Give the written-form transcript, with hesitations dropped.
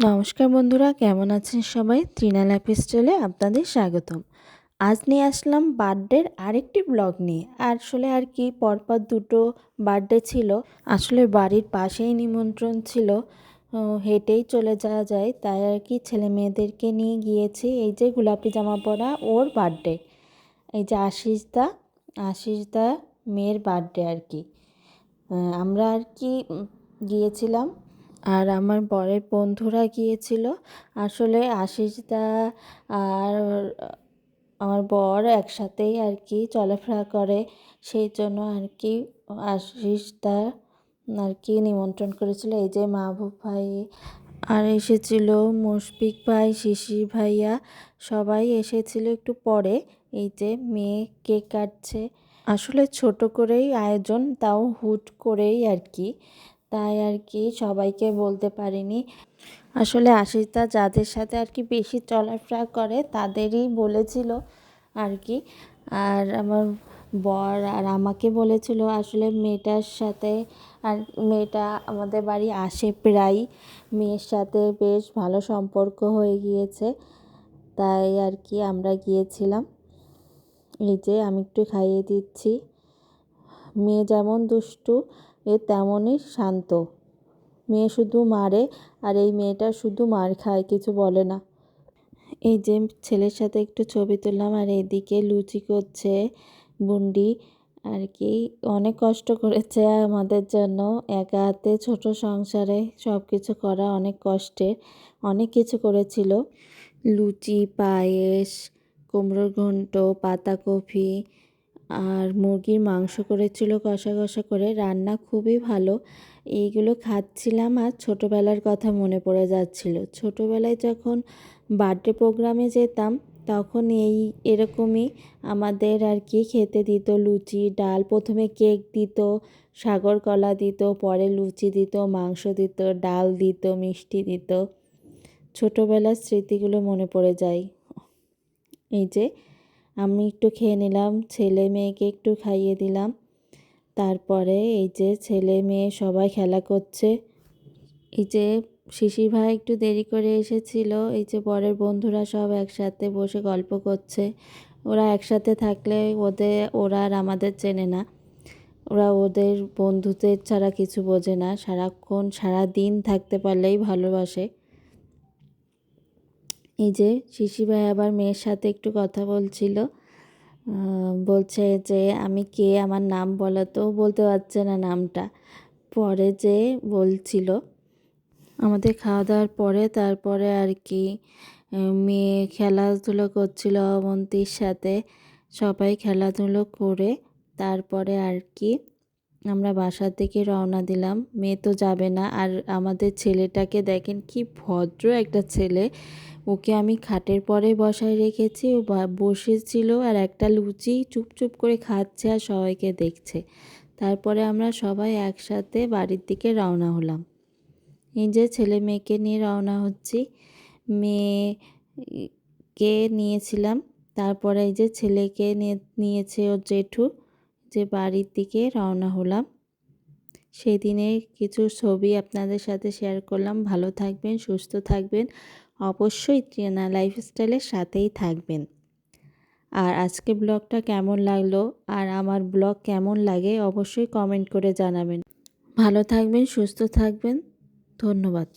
নমস্কার বন্ধুরা, কেমন আছেন সবাই? তৃণা লাইফস্টাইলে আপনাদের স্বাগতম। আজ নিয়ে আসলাম বার্থডের আরেকটি ব্লগ নিয়ে। আসলে আর কি পরপর দুটো বার্থডে ছিল। আসলে বাড়ির পাশেই নিমন্ত্রণ ছিল, হেঁটেই চলে যাওয়া যায়, তাই আর কি ছেলে মেয়েদেরকে নিয়ে গিয়েছি। এই যে গোলাপি জামা পরা ওর বার্থডে, এই যে আশিসদা মেয়ের বার্থডে আর কি। আমরা আর কি গিয়েছিলাম, আর আমার বরের বন্ধুরা গিয়েছিল। আসলে আশিসদা আর আমার বর একসাথেই আর কি চলাফেরা করে, সেই জন্য আর কি আশিসদা আর কি নিমন্ত্রণ করেছিল। এই যে মাহবুব ভাই আর এসেছিল, মুশফিক ভাই, শিশির ভাইয়া, সবাই এসেছিল একটু পরে। এই যে মেয়ে কেক কাটছে। আসলে ছোট করেই আয়োজন, তাও হুট করেই আর কি, তাই আর কি সবাইকে বলতে পারিনি। আসলে আশিসদা যাদের সাথে আর কি বেশি চলাফেরা করে তাদেরই বলেছিল আর কি। আর আমার বর আর আমাকে বলেছিল, আসলে মেয়েটার সাথে, আর মেয়েটা আমাদের বাড়ি আসে প্রায়, মেয়ের সাথে বেশ ভালো সম্পর্ক হয়ে গিয়েছে, তাই আর কি আমরা গিয়েছিলাম। এই যে আমি একটু খাইয়ে দিচ্ছি। মেয়ে যেমন দুষ্টু, এ তেমনই শান্ত। মেয়ে শুধু মারে, আর এই মেয়েটা শুধু মার খায়, কিছু বলে না। এই যে ছেলের সাথে একটু ছবি তুললাম, আর এদিকে লুচি করছে বুন্ডি আর কি। অনেক কষ্ট করেছে আমাদের জন্য, একা হাতে ছোট সংসারে সব কিছু করা অনেক কষ্টের। অনেক কিছু করেছিল, লুচি, পায়েস, কুমড়োর ঘন্ট, পাতাকপি, আর মুরগির মাংস করেছিল কষা কষা করে। রান্না খুবই ভালো। এইগুলো খাচ্ছিলাম আর ছোটোবেলার কথা মনে পড়ে যাচ্ছিল। ছোটোবেলায় যখন বার্থডে প্রোগ্রামে যেতাম তখন এরকমই আমাদের আর কি খেতে দিত, লুচি, ডাল। প্রথমে কেক দিত, সাগর কলা দিত, পরে লুচি দিত, মাংস দিত, ডাল দিত, মিষ্টি দিত। ছোটোবেলার স্মৃতিগুলো মনে পড়ে যায়। এই যে আমি একটু খেয়ে নিলাম, ছেলে মেয়েকে একটু খাইয়ে দিলাম। তারপরে এই যে ছেলে মেয়ে সবাই খেলা করছে। এই যে শিশির ভাই একটু দেরি করে এসেছিল। এই যে বরের বন্ধুরা সব একসাথে বসে গল্প করছে। ওরা একসাথে থাকলে ওরা আর আমাদের চেনে না, ওরা ওদের বন্ধুদের ছাড়া কিছু বোঝে না। সারাক্ষণ সারা দিন থাকতে পারলেই ভালোবাসে। এই যে শিশির ভাই আবার মেয়ের সাথে একটু কথা বলছিল, বলছে যে আমি কে, আমার নাম বলো তো, বলতে পারছে না নামটা। পরে যে বলছিল। আমাদের খাওয়া দাওয়ার পরে তারপরে আর কি মেয়ে খেলাধুলো করছিল অবন্তীর সাথে। সবাই খেলাধুলো করে তারপরে আর কি আমরা বাসার দিকে রওনা দিলাম। মেয়ে তো যাবে না। আর আমাদের ছেলেটাকে দেখেন, কি ভদ্র একটা ছেলে। ওকে আমি খাটের পরে বসায় রেখেছি, ও বসেছিল আর একটা লুচি চুপ করে খাচ্ছে আর সবাইকে দেখছে। তারপরে আমরা সবাই একসাথে বাড়ির দিকে রওনা হলাম। এই যে ছেলে মেয়েকে নিয়ে রওনা হচ্ছি। মেয়েকে নিয়েছিলাম, তারপরে এই যে ছেলেকে নিয়েছে ওর জেঠু। যে বাড়ির দিকে রওনা হলাম। সেদিনের কিছু ছবি আপনাদের সাথে শেয়ার করলাম। ভালো থাকবেন, সুস্থ থাকবেন, অবশ্যই তৃণা লাইফস্টাইলের সাথেই থাকবেন। আর আজকে ব্লগটা কেমন লাগলো আর আমার ব্লগ কেমন লাগে অবশ্যই কমেন্ট করে জানাবেন। ভালো থাকবেন, সুস্থ থাকবেন, ধন্যবাদ।